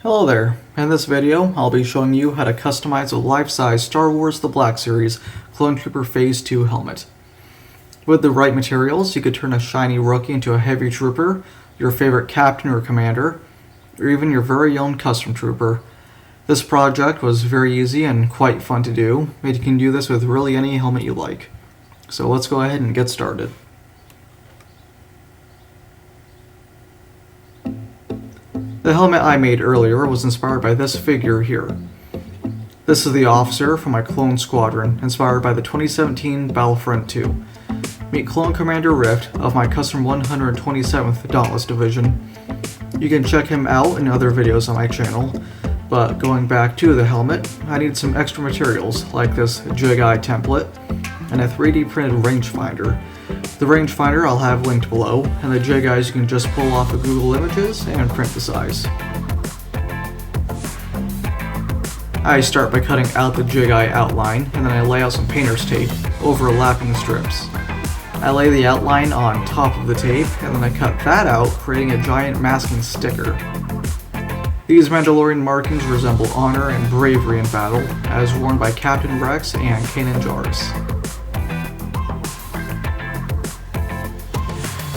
Hello there. In this video, I'll be showing you how to customize a life-size Star Wars The Black Series Clone Trooper Phase 2 helmet. With the right materials, you could turn a shiny rookie into a heavy trooper, your favorite captain or commander, or even your very own custom trooper. This project was very easy and quite fun to do, and you can do this with really any helmet you like. So let's go ahead and get started. The helmet I made earlier was inspired by this figure here. This is the officer from my clone squadron, inspired by the 2017 Battlefront 2. Meet Clone Commander Rift of my custom 127th Dauntless Division. You can check him out in other videos on my channel, but going back to the helmet, I need some extra materials like this Jedi template and a 3D printed rangefinder. The rangefinder I'll have linked below, and the Jedi's you can just pull off of Google Images and print the size. I start by cutting out the Jedi outline, and then I lay out some painter's tape, overlapping the strips. I lay the outline on top of the tape, and then I cut that out, creating a giant masking sticker. These Mandalorian markings resemble honor and bravery in battle, as worn by Captain Rex and Kanan Jarrus.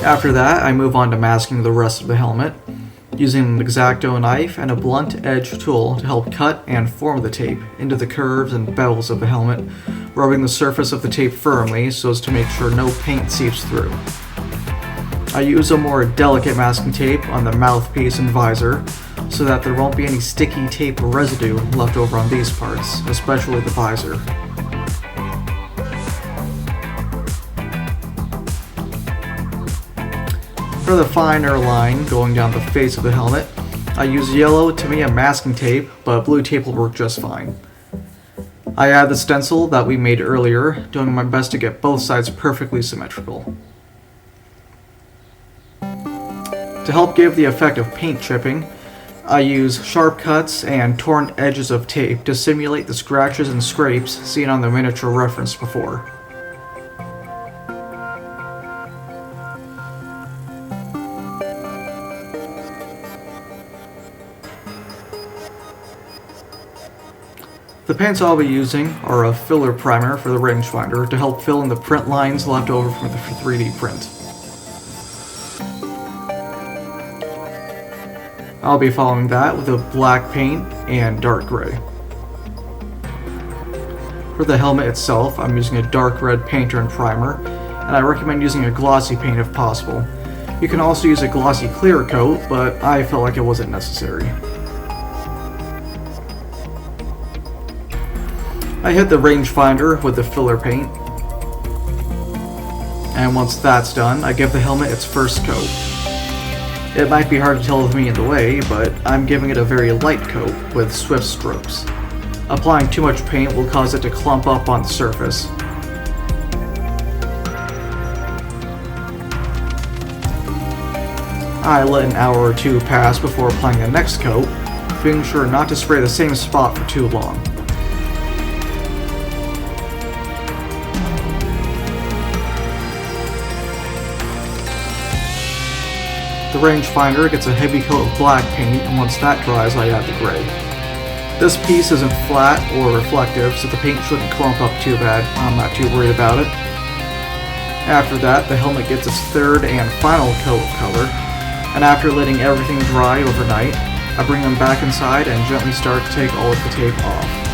After that, I move on to masking the rest of the helmet, using an X-Acto knife and a blunt edge tool to help cut and form the tape into the curves and bevels of the helmet, rubbing the surface of the tape firmly so as to make sure no paint seeps through. I use a more delicate masking tape on the mouthpiece and visor so that there won't be any sticky tape residue left over on these parts, especially the visor. For the finer line going down the face of the helmet, I use yellow Tamiya masking tape, but blue tape will work just fine. I add the stencil that we made earlier, doing my best to get both sides perfectly symmetrical. To help give the effect of paint chipping, I use sharp cuts and torn edges of tape to simulate the scratches and scrapes seen on the miniature referenced before. The paints I'll be using are a filler primer for the rangefinder to help fill in the print lines left over from the 3D print. I'll be following that with a black paint and dark gray. For the helmet itself, I'm using a dark red painter and primer, and I recommend using a glossy paint if possible. You can also use a glossy clear coat, but I felt like it wasn't necessary. I hit the rangefinder with the filler paint, and once that's done, I give the helmet its first coat. It might be hard to tell with me in the way, but I'm giving it a very light coat with swift strokes. Applying too much paint will cause it to clump up on the surface. I let an hour or two pass before applying the next coat, being sure not to spray the same spot for too long. The rangefinder gets a heavy coat of black paint, and once that dries, I add the gray. This piece isn't flat or reflective, so the paint shouldn't clump up too bad. I'm not too worried about it. After that, the helmet gets its third and final coat of color, and after letting everything dry overnight, I bring them back inside and gently start to take all of the tape off.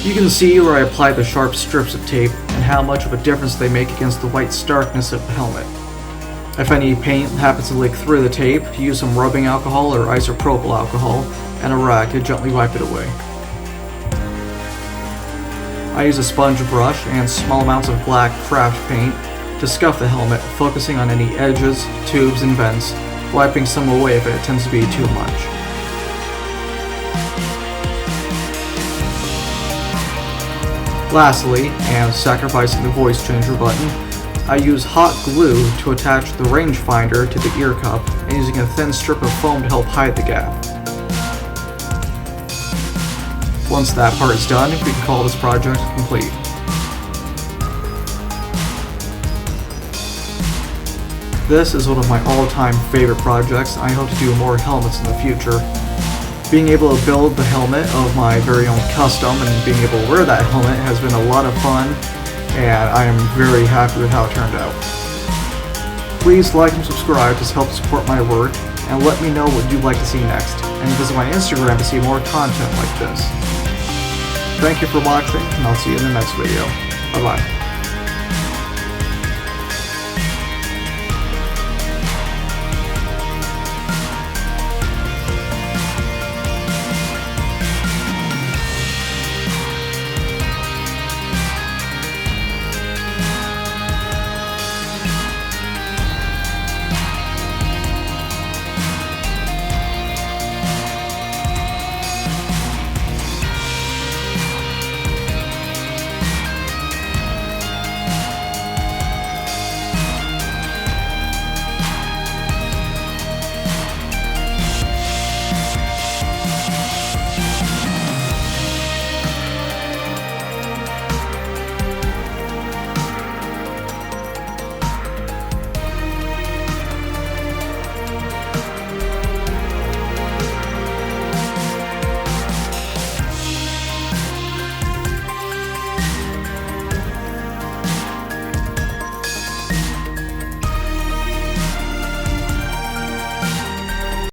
You can see where I applied the sharp strips of tape and how much of a difference they make against the white starkness of the helmet. If any paint happens to leak through the tape, use some rubbing alcohol or isopropyl alcohol and a rag to gently wipe it away. I use a sponge brush and small amounts of black craft paint to scuff the helmet, focusing on any edges, tubes, and vents, wiping some away if it tends to be too much. Lastly, and sacrificing the voice changer button, I use hot glue to attach the rangefinder to the ear cup and using a thin strip of foam to help hide the gap. Once that part is done, we can call this project complete. This is one of my all-time favorite projects. I hope to do more helmets in the future. Being able to build the helmet of my very own custom and being able to wear that helmet has been a lot of fun, and I am very happy with how it turned out. Please like and subscribe to help support my work, and let me know what you'd like to see next, and visit my Instagram to see more content like this. Thank you for watching, and I'll see you in the next video. Bye bye.